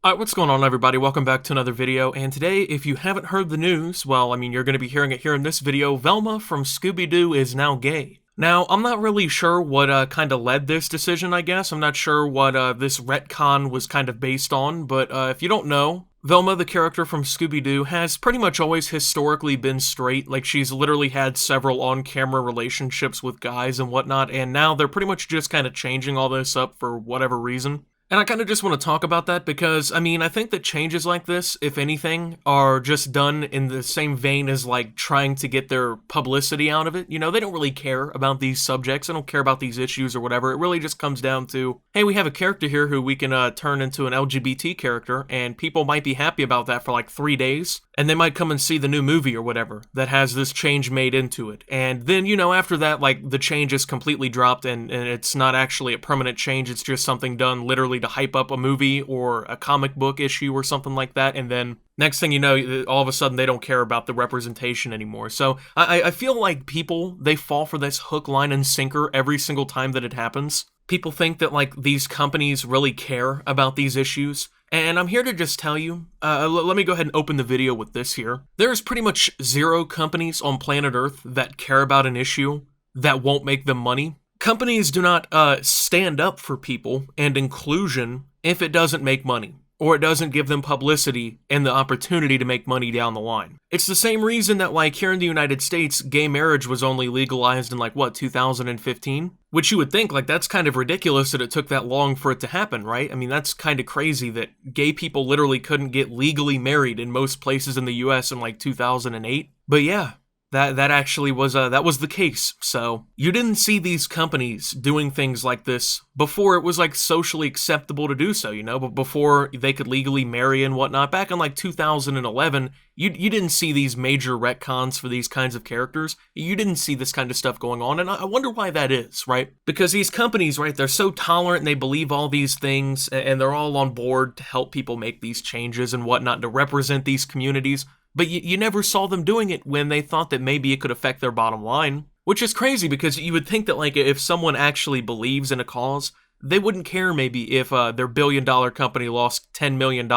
Alright, what's going on everybody? Welcome back to another video, and today, if you haven't heard the news, well, you're going to be hearing it here in this video. Velma from Scooby-Doo is now gay. Now, I'm not really sure what kind of led this decision, I guess. I'm not sure what this retcon was kind of based on, but if you don't know, Velma, the character from Scooby-Doo, has pretty much always historically been straight. Like, she's literally had several on-camera relationships with guys and whatnot, and now they're pretty much just kind of changing all this up for whatever reason. And I kind of just want to talk about that because, I think that changes like this, if anything, are just done in the same vein as, like, trying to get their publicity out of it. You know, they don't really care about these subjects, they don't care about these issues or whatever. It really just comes down to, hey, we have a character here who we can turn into an LGBT character, and people might be happy about that for, like, 3 days, and they might come and see the new movie or whatever that has this change made into it. And then, you know, after that, like, the change is completely dropped, and it's not actually a permanent change, it's just something done literally to hype up a movie or a comic book issue or something like that, and then next thing you know, all of a sudden they don't care about the representation anymore. So I feel like people, they fall for this hook, line, and sinker every single time that it happens. People think that, like, these companies really care about these issues, and I'm here to just tell you, let me go ahead and open the video with this here. There's pretty much 0 companies on planet Earth that care about an issue that won't make them money. Companies do not stand up for people and inclusion if it doesn't make money, or it doesn't give them publicity and the opportunity to make money down the line. It's the same reason that, like, here in the United States, gay marriage was only legalized in, like, what, 2015? Which you would think, like, that's kind of ridiculous that it took that long for it to happen, right? That's kind of crazy that gay people literally couldn't get legally married in most places in the US in, like, 2008. But yeah. That actually was that was the case. So you didn't see these companies doing things like this before it was, like, socially acceptable to do so, you know, but before they could legally marry and whatnot. Back in, like, 2011, you didn't see these major retcons for these kinds of characters. You didn't see this kind of stuff going on, and I wonder why that is, right? Because these companies, right, they're so tolerant and they believe all these things, and they're all on board to help people make these changes and whatnot, to represent these communities. But you never saw them doing it when they thought that maybe it could affect their bottom line. Which is crazy, because you would think that, like, if someone actually believes in a cause, they wouldn't care maybe if their billion-dollar company lost $10 million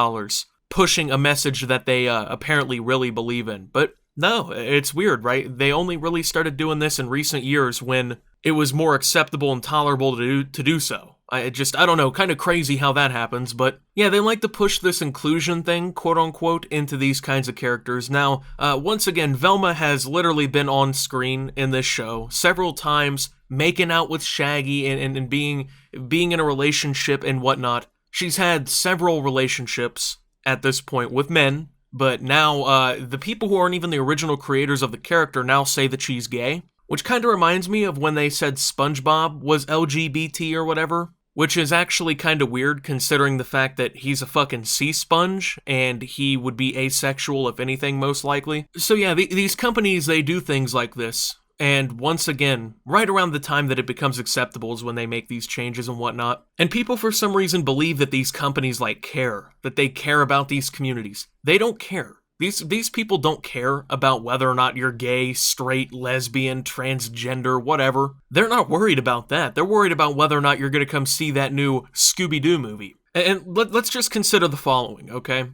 pushing a message that they apparently really believe in. But no, it's weird, right? They only really started doing this in recent years when it was more acceptable and tolerable to do so. I don't know, kind of crazy how that happens, but yeah, they like to push this inclusion thing, quote-unquote, into these kinds of characters. Now, once again, Velma has literally been on screen in this show several times, making out with Shaggy and being in a relationship and whatnot. She's had several relationships at this point with men, but now the people who aren't even the original creators of the character now say that she's gay, which kind of reminds me of when they said SpongeBob was LGBT or whatever, which is actually kind of weird considering the fact that he's a fucking sea sponge and he would be asexual if anything, most likely. So yeah, these companies, they do things like this. And once again, right around the time that it becomes acceptable is when they make these changes and whatnot. And people for some reason believe that these companies, like, care, that they care about these communities. They don't care. These people don't care about whether or not you're gay, straight, lesbian, transgender, whatever. They're not worried about that. They're worried about whether or not you're going to come see that new Scooby-Doo movie. And let's just consider the following, okay?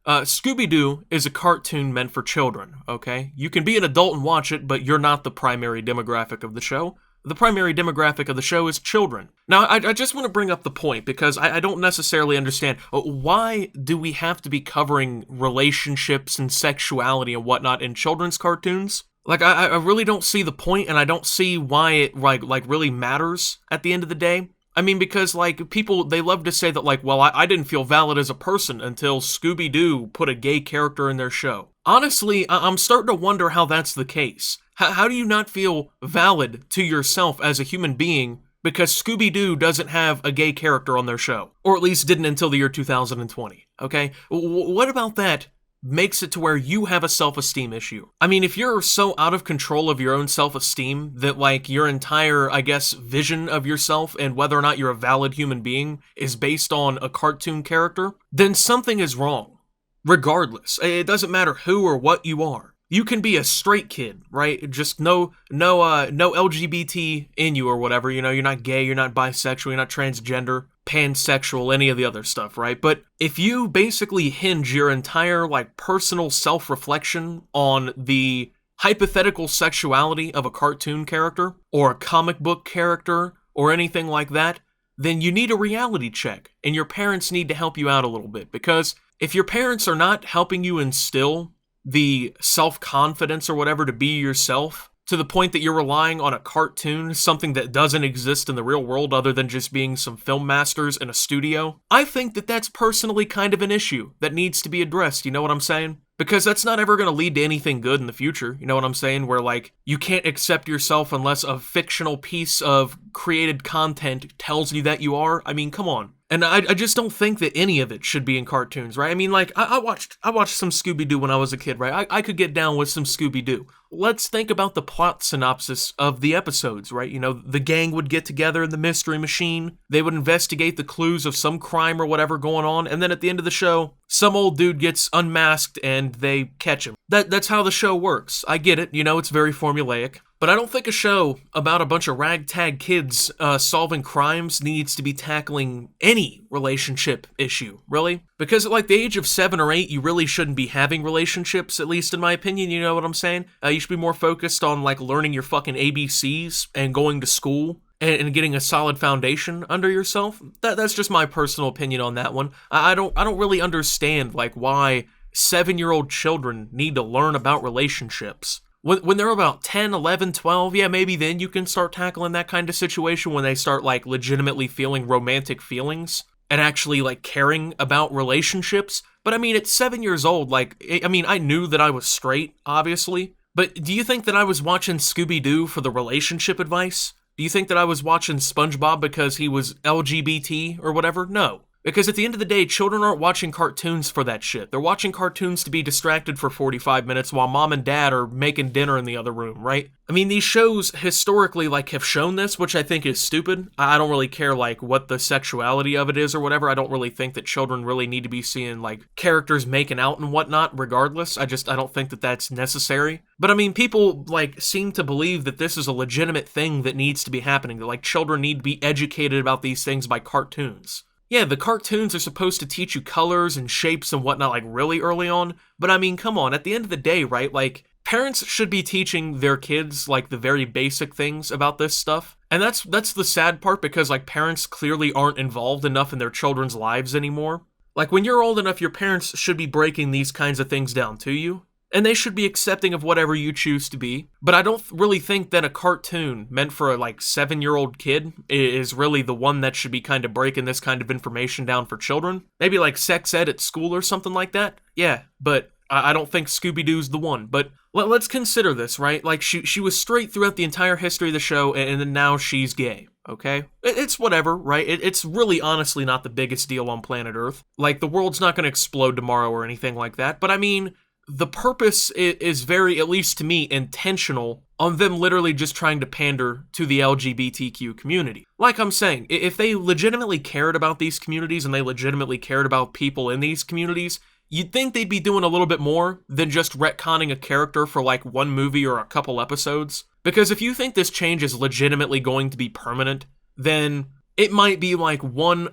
Scooby-Doo is a cartoon meant for children, okay? You can be an adult and watch it, but you're not the primary demographic of the show. The primary demographic of the show is children. Now, I just want to bring up the point, because I don't necessarily understand, why do we have to be covering relationships and sexuality and whatnot in children's cartoons? Like, I really don't see the point, and I don't see why it, like really matters at the end of the day. Because, like, people, they love to say that, like, well, I didn't feel valid as a person until Scooby-Doo put a gay character in their show. Honestly, I'm starting to wonder how that's the case. How do you not feel valid to yourself as a human being because Scooby-Doo doesn't have a gay character on their show? Or at least didn't until the year 2020, okay? What about that makes it to where you have a self-esteem issue? If you're so out of control of your own self-esteem that, like, your entire, I guess, vision of yourself and whether or not you're a valid human being is based on a cartoon character, then something is wrong. Regardless, it doesn't matter who or what you are. You can be a straight kid, right? Just no LGBT in you or whatever. You know, you're not gay, you're not bisexual, you're not transgender. pansexual, any of the other stuff, right? But if you basically hinge your entire, like, personal self-reflection on the hypothetical sexuality of a cartoon character, or a comic book character, or anything like that, then you need a reality check, and your parents need to help you out a little bit, because if your parents are not helping you instill the self-confidence or whatever to be yourself, to the point that you're relying on a cartoon, something that doesn't exist in the real world other than just being some film masters in a studio, I think that that's personally kind of an issue that needs to be addressed, you know what I'm saying? Because that's not ever going to lead to anything good in the future, you know what I'm saying? Where, like, you can't accept yourself unless a fictional piece of created content tells you that you are. I mean, come on. And I just don't think that any of it should be in cartoons, right? I mean, like, I watched some Scooby-Doo when I was a kid, right? I could get down with some Scooby-Doo. Let's think about the plot synopsis of the episodes, right? You know, the gang would get together in the Mystery Machine, they would investigate the clues of some crime or whatever going on, and then at the end of the show, some old dude gets unmasked and they catch him. That's how the show works. I get it, you know, it's very formulaic. But I don't think a show about a bunch of ragtag kids solving crimes needs to be tackling any relationship issue, really. Because at like the age of 7 or 8, you really shouldn't be having relationships, at least in my opinion, you know what I'm saying? You should be more focused on like learning your fucking ABCs and going to school and getting a solid foundation under yourself. That's just my personal opinion on that one. I don't really understand like why 7-year-old children need to learn about relationships. When they're about 10, 11, 12, yeah, maybe then you can start tackling that kind of situation when they start, like, legitimately feeling romantic feelings and actually, like, caring about relationships. But, I mean, at 7 years old, like, I mean, I knew that I was straight, obviously. But do you think that I was watching Scooby-Doo for the relationship advice? Do you think that I was watching SpongeBob because he was LGBT or whatever? No. Because at the end of the day, children aren't watching cartoons for that shit. They're watching cartoons to be distracted for 45 minutes while mom and dad are making dinner in the other room, right? I mean, these shows historically, like, have shown this, which I think is stupid. I don't really care, like, what the sexuality of it is or whatever. I don't really think that children really need to be seeing, like, characters making out and whatnot, regardless. I don't think that that's necessary. But, I mean, people, like, seem to believe that this is a legitimate thing that needs to be happening, that, like, children need to be educated about these things by cartoons. Yeah, the cartoons are supposed to teach you colors and shapes and whatnot, like, really early on, but I mean, come on, at the end of the day, right, like, parents should be teaching their kids, like, the very basic things about this stuff, and that's the sad part, because, like, parents clearly aren't involved enough in their children's lives anymore. Like, when you're old enough, your parents should be breaking these kinds of things down to you, and they should be accepting of whatever you choose to be. But I don't really think that a cartoon meant for a, like, 7-year-old kid is really the one that should be kind of breaking this kind of information down for children. Maybe, like, sex ed at school or something like that? Yeah, but I don't think Scooby-Doo's the one. But let's consider this, right? Like, she was straight throughout the entire history of the show, and then now she's gay. Okay? It's whatever, right? It's really honestly not the biggest deal on planet Earth. Like, the world's not gonna explode tomorrow or anything like that, but I mean, the purpose is very, at least to me, intentional on them literally just trying to pander to the LGBTQ community. Like I'm saying, if they legitimately cared about these communities and they legitimately cared about people in these communities, you'd think they'd be doing a little bit more than just retconning a character for like one movie or a couple episodes. Because if you think this change is legitimately going to be permanent, then it might be like one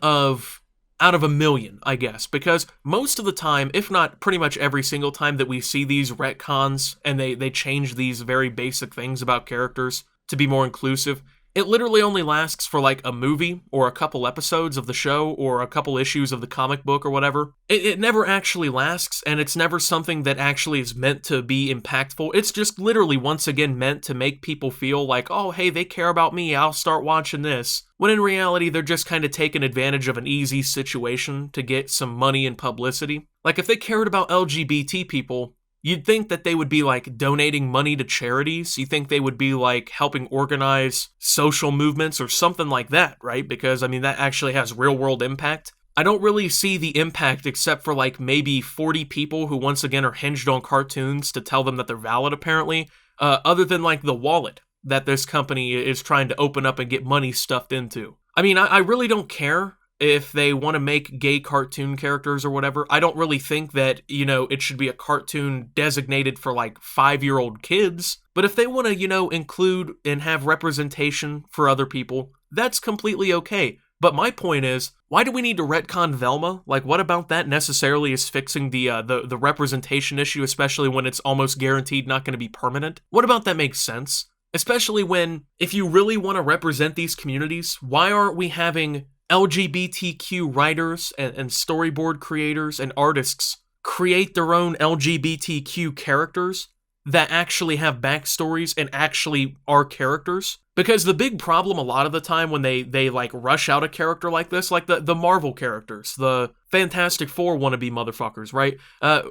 out of a million, I guess, because most of the time, if not pretty much every single time that we see these retcons and they change these very basic things about characters to be more inclusive, it literally only lasts for like a movie or a couple episodes of the show or a couple issues of the comic book or whatever. It never actually lasts, and it's never something that actually is meant to be impactful. It's just literally once again meant to make people feel like, oh, hey, they care about me, I'll start watching this. When in reality, they're just kind of taking advantage of an easy situation to get some money and publicity. Like, if they cared about LGBT people, you'd think that they would be, like, donating money to charities. You think they would be, like, helping organize social movements or something like that, right? Because, I mean, that actually has real-world impact. I don't really see the impact except for, like, maybe 40 people who, once again, are hinged on cartoons to tell them that they're valid, apparently, other than, like, the wallet that this company is trying to open up and get money stuffed into. I mean, I really don't care if they want to make gay cartoon characters or whatever. I don't really think that, you know, it should be a cartoon designated for, like, 5-year-old kids. But if they want to, you know, include and have representation for other people, that's completely okay. But my point is, why do we need to retcon Velma? Like, what about that necessarily is fixing the representation issue, especially when it's almost guaranteed not going to be permanent? What about that makes sense? Especially when, if you really want to represent these communities, why aren't we having LGBTQ writers and storyboard creators and artists create their own LGBTQ characters that actually have backstories and actually are characters? Because the big problem a lot of the time when they like rush out a character like this, like the Marvel characters, the Fantastic Four wannabe motherfuckers, right?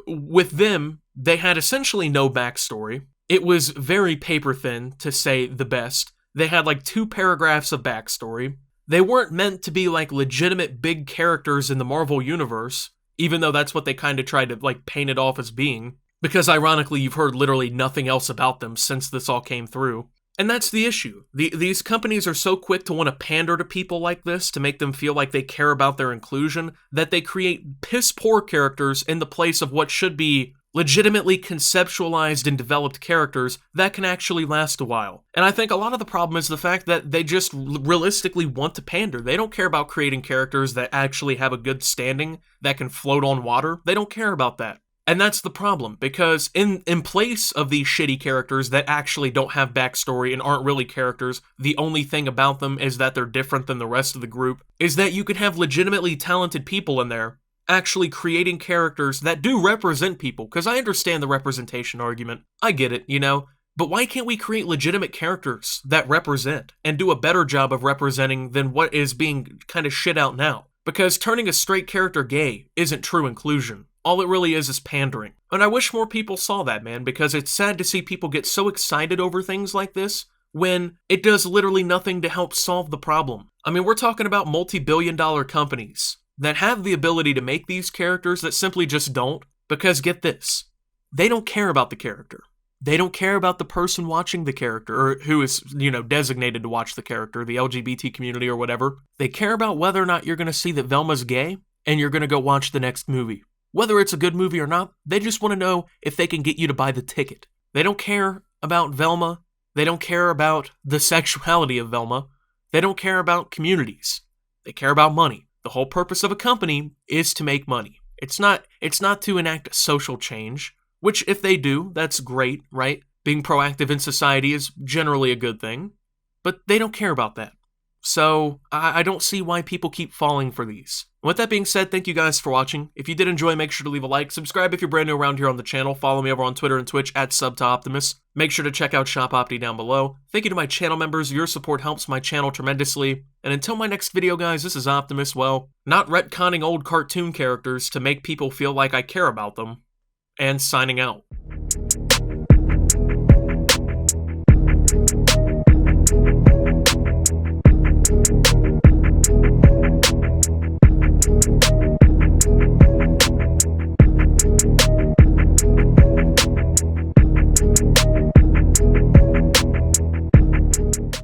With them, they had essentially no backstory. It was very paper thin, to say the best. They had like 2 paragraphs of backstory. They weren't meant to be like legitimate big characters in the Marvel universe, even though that's what they kind of tried to like paint it off as being. Because ironically, you've heard literally nothing else about them since this all came through. And that's the issue. These companies are so quick to want to pander to people like this to make them feel like they care about their inclusion that they create piss-poor characters in the place of what should be legitimately conceptualized and developed characters that can actually last a while. And I think a lot of the problem is the fact that they just realistically want to pander. They don't care about creating characters that actually have a good standing, that can float on water. They don't care about that. And that's the problem, because in place of these shitty characters that actually don't have backstory and aren't really characters, the only thing about them is that they're different than the rest of the group, is that you could have legitimately talented people in there actually creating characters that do represent people, because I understand the representation argument. I get it, you know? But why can't we create legitimate characters that represent and do a better job of representing than what is being kind of shit out now? Because turning a straight character gay isn't true inclusion. All it really is pandering. And I wish more people saw that, man, because it's sad to see people get so excited over things like this when it does literally nothing to help solve the problem. I mean, we're talking about multi-billion-dollar companies that have the ability to make these characters that simply just don't, because get this, they don't care about the character. They don't care about the person watching the character, or who is, designated to watch the character, the LGBT community or whatever. They care about whether or not you're going to see that Velma's gay, and you're going to go watch the next movie. Whether it's a good movie or not, they just want to know if they can get you to buy the ticket. They don't care about Velma. They don't care about the sexuality of Velma. They don't care about communities. They care about money. The whole purpose of a company is to make money. It's not to enact social change, which if they do, that's great, right? Being proactive in society is generally a good thing, but they don't care about that. So I don't see why people keep falling for these. With that being said, thank you guys for watching. If you did enjoy, make sure to leave a like. Subscribe if you're brand new around here on the channel. Follow me over on Twitter and Twitch at @SubToOptimus. Make sure to check out Shop Opti down below. Thank you to my channel members. Your support helps my channel tremendously. And until my next video, guys, this is Optimus. Well, not retconning old cartoon characters to make people feel like I care about them. And signing out.